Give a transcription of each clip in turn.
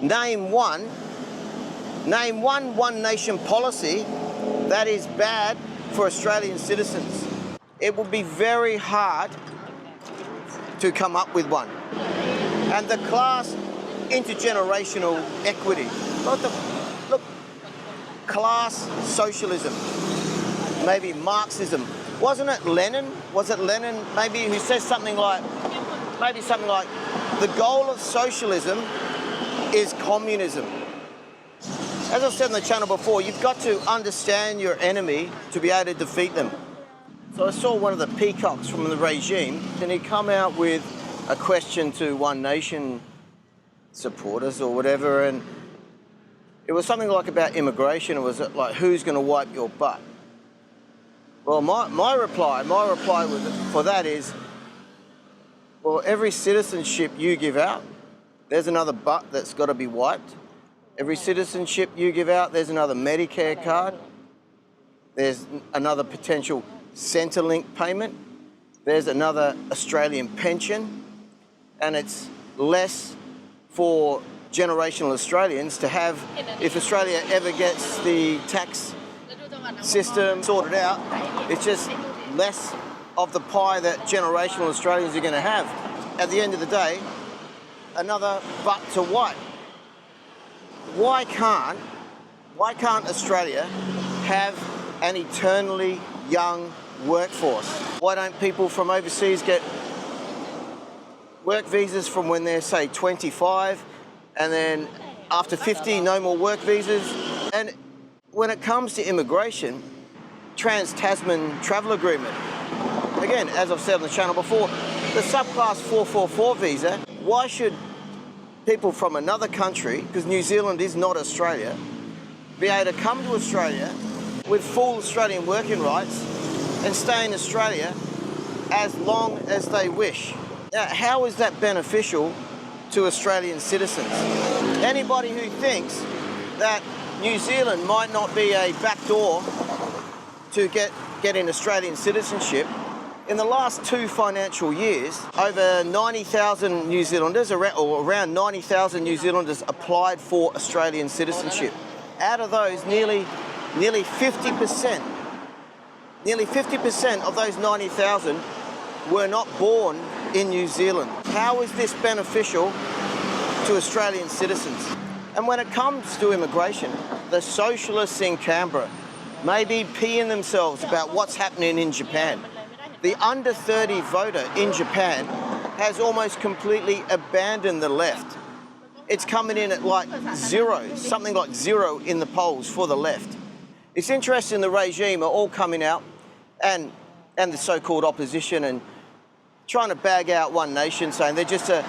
Name one One Nation policy that is bad for Australian citizens. It would be very hard to come up with one. And the class intergenerational equity. Look, class socialism, maybe Marxism. Wasn't it Lenin? Was it Lenin maybe who says something like, the goal of socialism is communism. As I've said on the channel before, you've got to understand your enemy to be able to defeat them. So I saw one of the peacocks from the regime, and he come out with a question to One Nation supporters or whatever, and it was something like about immigration. It was like, who's going to wipe your butt? Well, my reply for that is, well, every citizenship you give out, there's another butt that's got to be wiped. Every citizenship you give out, there's another Medicare card. There's another potential Centrelink payment. There's another Australian pension. And it's less for generational Australians to have, if Australia ever gets the tax system sorted out, it's just less of the pie that generational Australians are going to have. At the end of the day, another butt to wipe. Why can't Australia have an eternally young workforce? Why don't people from overseas get work visas from when they're, say, 25, and then after 50, no more work visas? And when it comes to immigration, Trans-Tasman Travel Agreement, again, as I've said on the channel before, the subclass 444 visa, why should people from another country, because New Zealand is not Australia, be able to come to Australia with full Australian working rights and stay in Australia as long as they wish? Now, how is that beneficial to Australian citizens? Anybody who thinks that New Zealand might not be a backdoor to getting Australian citizenship, in the last 2 financial years, over 90,000 New Zealanders, or around 90,000 New Zealanders applied for Australian citizenship. Out of those, nearly 50% of those 90,000 were not born in New Zealand. How is this beneficial to Australian citizens? And when it comes to immigration, the socialists in Canberra may be peeing themselves about what's happening in Japan. The under 30 voter in Japan has almost completely abandoned the left. It's coming in at like zero, something like zero in the polls for the left. It's interesting the regime are all coming out, and the so-called opposition, and trying to bag out One Nation, saying they're just a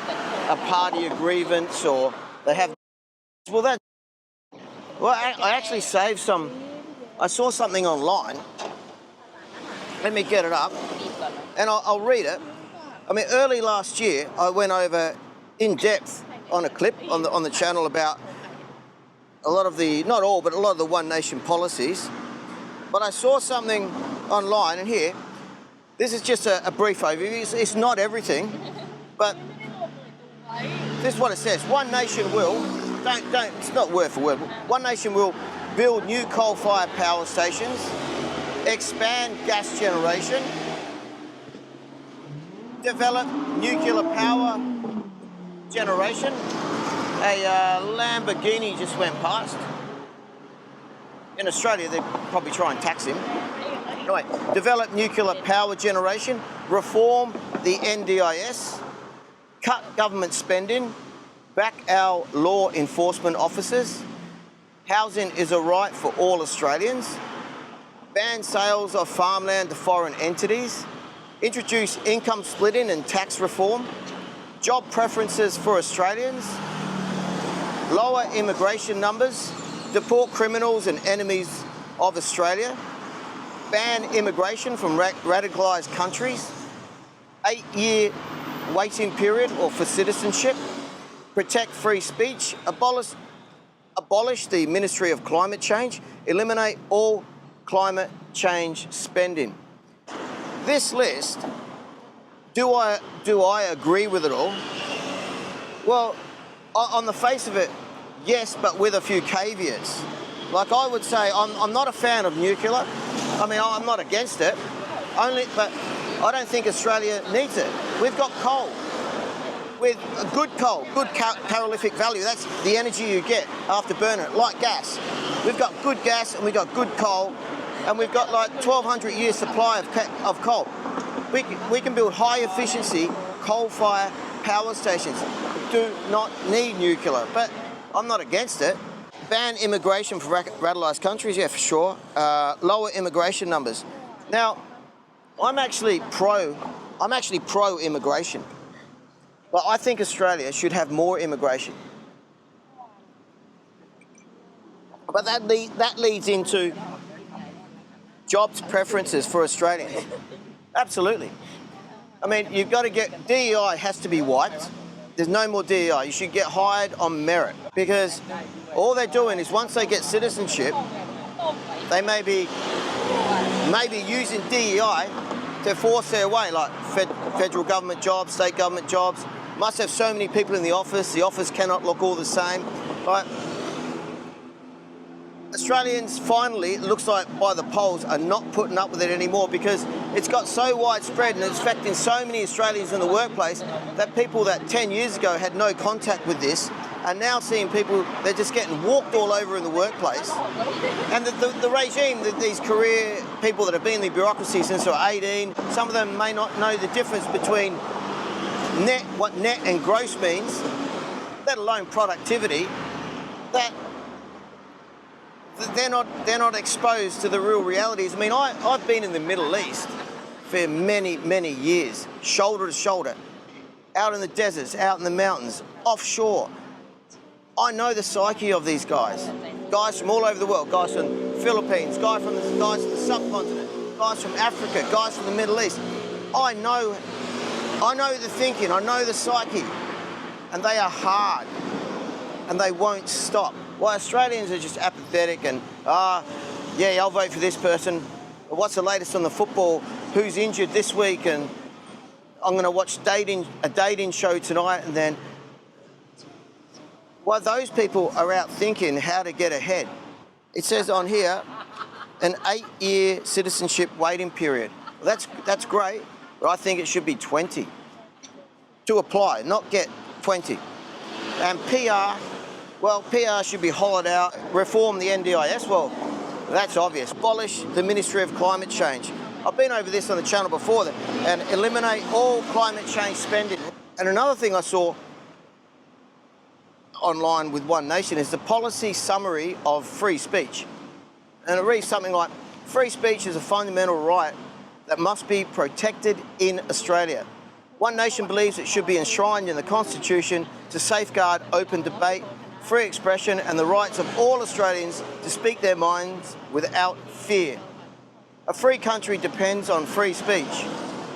party of grievance, or they have... Well, I actually saved some... I saw something online. Let me get it up, and I'll read it. I mean, early last year, I went over in depth on a clip on the channel about a lot of the, not all, but a lot of the One Nation policies. But I saw something online, and here, this is just a brief overview. It's not everything, but this is what it says. One Nation will, it's not word for word, One Nation will build new coal-fired power stations, expand gas generation, develop nuclear power generation. A Lamborghini just went past. In Australia, they'd probably try and tax him. Anyway, develop nuclear power generation, reform the NDIS, cut government spending, back our law enforcement officers. Housing is a right for all Australians. Ban sales of farmland to foreign entities, introduce income splitting and tax reform, job preferences for Australians, lower immigration numbers, deport criminals and enemies of Australia, ban immigration from radicalised countries, 8-year waiting period or for citizenship, protect free speech, abolish the Ministry of Climate Change, eliminate all climate change spending. This list, do I agree with it all? Well, on the face of it, Yes, but with a few caveats. Like I would say, I'm not a fan of nuclear. I mean, I'm not against it, but I don't think Australia needs it. We've got coal, with good coal, good calorific value. That's the energy you get after burning it, like gas. We've got good gas and we've got good coal, and we've got like 1,200 years supply of coal. We can build high efficiency coal-fired power stations. Do not need nuclear, but I'm not against it. Ban immigration for radicalised countries, yeah, for sure. Lower immigration numbers. Now, I'm actually pro-immigration, but I think Australia should have more immigration. But that leads into jobs preferences for Australians. Absolutely. I mean, you've got to DEI has to be wiped. There's no more DEI. You should get hired on merit, because all they're doing is once they get citizenship, they may be using DEI to force their way, like federal government jobs, state government jobs. Must have so many people in the office cannot look all the same. Right? Australians finally, it looks like by the polls, are not putting up with it anymore, because it's got so widespread and it's affecting so many Australians in the workplace that people that 10 years ago had no contact with this are now seeing people, they're just getting walked all over in the workplace. And the regime, these career people that have been in the bureaucracy since they were 18, some of them may not know the difference between what net and gross means, let alone productivity, that they're not exposed to the real realities. I mean, I've been in the Middle East for many, many years, shoulder to shoulder, out in the deserts, out in the mountains, offshore. I know the psyche of these guys from all over the world, guys from the Philippines, guys from the subcontinent, guys from Africa, guys from the Middle East. I know the thinking, I know the psyche, and they are hard, and they won't stop. Well, Australians are just apathetic and, yeah, I'll vote for this person. What's the latest on the football? Who's injured this week? And I'm going to watch a dating show tonight, and then... Well, those people are out thinking how to get ahead. It says on here, an 8-year citizenship waiting period. Well, that's great, but I think it should be 20 to apply, not get 20. And PR... Well, PR should be hollowed out, reform the NDIS. Well, that's obvious. Abolish the Ministry of Climate Change. I've been over this on the channel before, and eliminate all climate change spending. And another thing I saw online with One Nation is the policy summary of free speech. And it reads something like, free speech is a fundamental right that must be protected in Australia. One Nation believes it should be enshrined in the Constitution to safeguard open debate, free expression and the rights of all Australians to speak their minds without fear. A free country depends on free speech.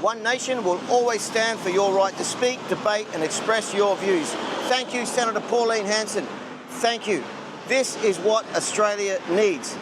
One Nation will always stand for your right to speak, debate and express your views. Thank you, Senator Pauline Hanson. Thank you. This is what Australia needs.